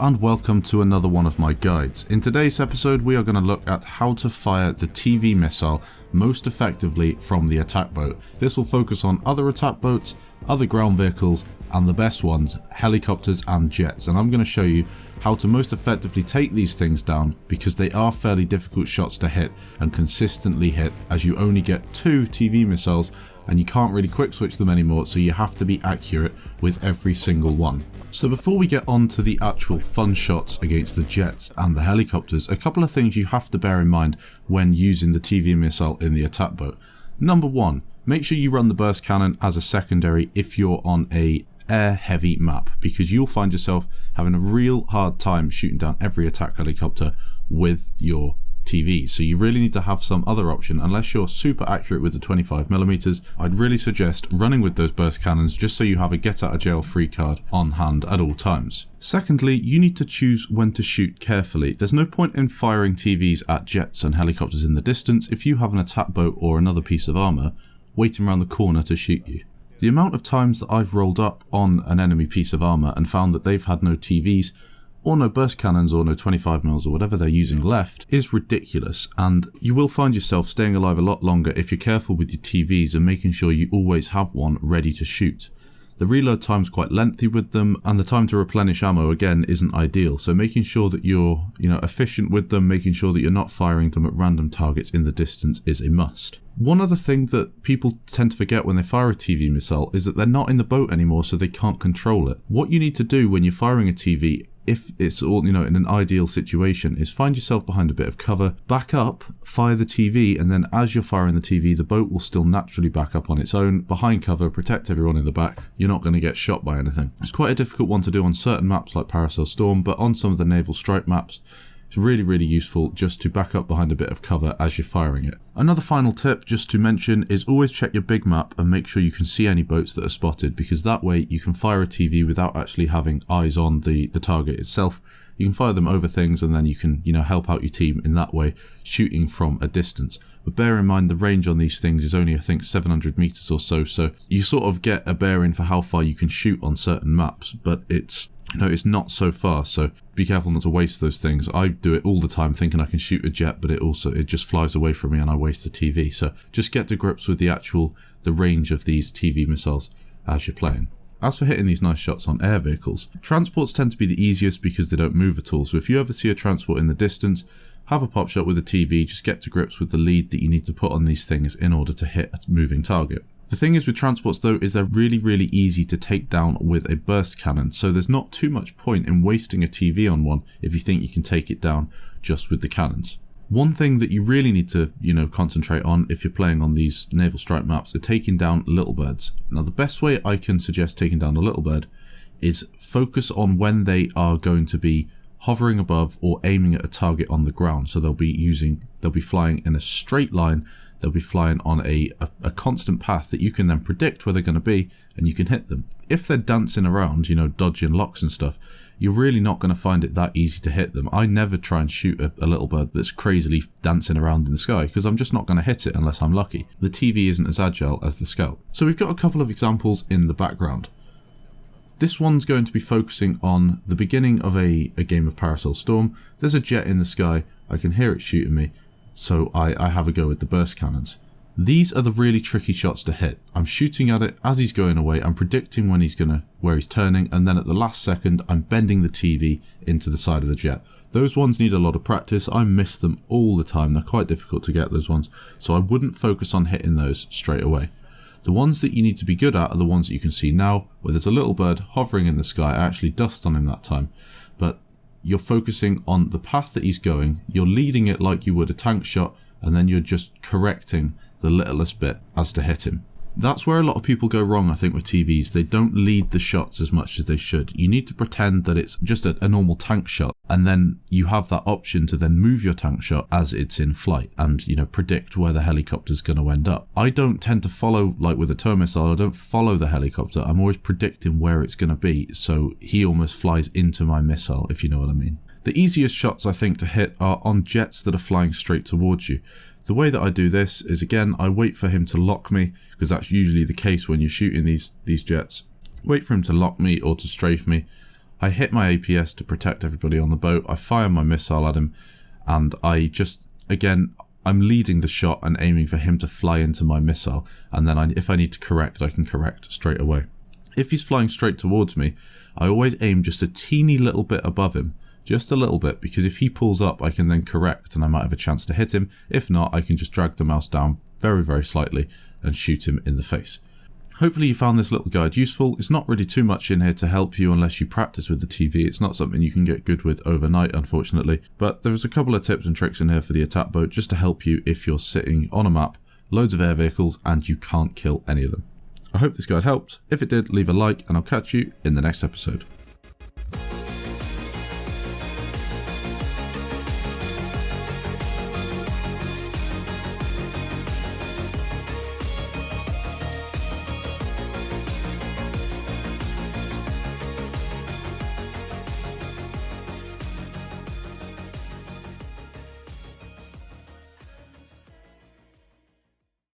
and welcome to another one of my guides. In today's episode we are going to look at how to fire the TV missile most effectively from the attack boat. This will focus on other attack boats, other ground vehicles, and the best ones, helicopters and jets, and I'm going to show you how to most effectively take these things down because they are fairly difficult shots to hit and consistently hit, as you only get 2 TV missiles and you can't really quick switch them anymore, so you have to be accurate with every single one. So before we get on to the actual fun shots against the jets and the helicopters, a couple of things you have to bear in mind when using the TV missile in the attack boat. Number 1, make sure you run the burst cannon as a secondary if you're on a air heavy map, because you'll find yourself having a real hard time shooting down every attack helicopter with your TV. So you really need to have some other option. Unless you're super accurate with the 25mm, I'd really suggest running with those burst cannons just so you have a get out of jail free card on hand at all times. Secondly, you need to choose when to shoot carefully. There's no point in firing TVs at jets and helicopters in the distance if you have an attack boat or another piece of armour waiting around the corner to shoot you. The amount of times that I've rolled up on an enemy piece of armour and found that they've had no TVs or no burst cannons or no 25mm or whatever they're using left is ridiculous, and you will find yourself staying alive a lot longer if you're careful with your TVs and making sure you always have one ready to shoot. The reload time's quite lengthy with them, and the time to replenish ammo again isn't ideal, so making sure that you're efficient with them, making sure that you're not firing them at random targets in the distance is a must. One other thing that people tend to forget when they fire a TV missile is that they're not in the boat anymore, so they can't control it. What you need to do when you're firing a TV, if it's all in an ideal situation, is find yourself behind a bit of cover, back up, fire the TV, and then as you're firing the TV, the boat will still naturally back up on its own, behind cover, protect everyone in the back. You're not going to get shot by anything. It's quite a difficult one to do on certain maps like Paracel Storm, but on some of the naval strike maps, it's really useful just to back up behind a bit of cover as you're firing it. Another final tip just to mention is always check your big map and make sure you can see any boats that are spotted, because that way you can fire a TV without actually having eyes on the target itself. You can fire them over things and then you can help out your team in that way, shooting from a distance. But bear in mind the range on these things is only I think 700 meters or so you sort of get a bearing for how far you can shoot on certain maps, but it's not so far, so be careful not to waste those things. I do it all the time thinking I can shoot a jet, but it just flies away from me and I waste the TV. So just get to grips with the range of these TV missiles as you're playing. As for hitting these nice shots on air vehicles, transports tend to be the easiest because they don't move at all. So if you ever see a transport in the distance, have a pop shot with a TV, just get to grips with the lead that you need to put on these things in order to hit a moving target. The thing is with transports though is they're really easy to take down with a burst cannon, so there's not too much point in wasting a TV on one if you think you can take it down just with the cannons. One thing that you really need to concentrate on if you're playing on these naval strike maps are taking down little birds. Now the best way I can suggest taking down a little bird is focus on when they are going to be hovering above or aiming at a target on the ground. So they'll be flying in a straight line. They'll be flying on a constant path that you can then predict where they're going to be and you can hit them. If they're dancing around, dodging locks and stuff, you're really not going to find it that easy to hit them. I never try and shoot a little bird that's crazily dancing around in the sky because I'm just not going to hit it unless I'm lucky. The TV isn't as agile as the Scout. So we've got a couple of examples in the background. This one's going to be focusing on the beginning of a game of Paracel Storm. There's a jet in the sky. I can hear it shooting me. So I have a go with the burst cannons. These are the really tricky shots to hit. I'm shooting at it as he's going away. I'm predicting where he's turning, and then at the last second I'm bending the TV into the side of the jet. Those ones need a lot of practice. I miss them all the time. They're quite difficult to get, those ones. So I wouldn't focus on hitting those straight away. The ones that you need to be good at are the ones that you can see now, where there's a little bird hovering in the sky. I actually dust on him that time. But you're focusing on the path that he's going, you're leading it like you would a tank shot, and then you're just correcting the littlest bit as to hit him. That's where a lot of people go wrong, I think, with TVs. They don't lead the shots as much as they should. You need to pretend that it's just a normal tank shot, and then you have that option to then move your tank shot as it's in flight and, predict where the helicopter's going to end up. I don't tend to follow, like with a tow missile, I don't follow the helicopter. I'm always predicting where it's going to be, so he almost flies into my missile, if you know what I mean. The easiest shots, I think, to hit are on jets that are flying straight towards you. The way that I do this is, again, I wait for him to lock me, because that's usually the case when you're shooting these jets. Wait for him to lock me or to strafe me. I hit my APS to protect everybody on the boat, I fire my missile at him, and I just, again, I'm leading the shot and aiming for him to fly into my missile, and then if I need to correct, I can correct straight away. If he's flying straight towards me, I always aim just a teeny little bit above him, just a little bit, because if he pulls up I can then correct and I might have a chance to hit him. If not, I can just drag the mouse down very, very slightly and shoot him in the face. Hopefully you found this little guide useful. It's not really too much in here to help you unless you practice with the TV. It's not something you can get good with overnight, unfortunately, but there's a couple of tips and tricks in here for the attack boat just to help you if you're sitting on a map, loads of air vehicles, and you can't kill any of them. I hope this guide helped. If it did, leave a like and I'll catch you in the next episode.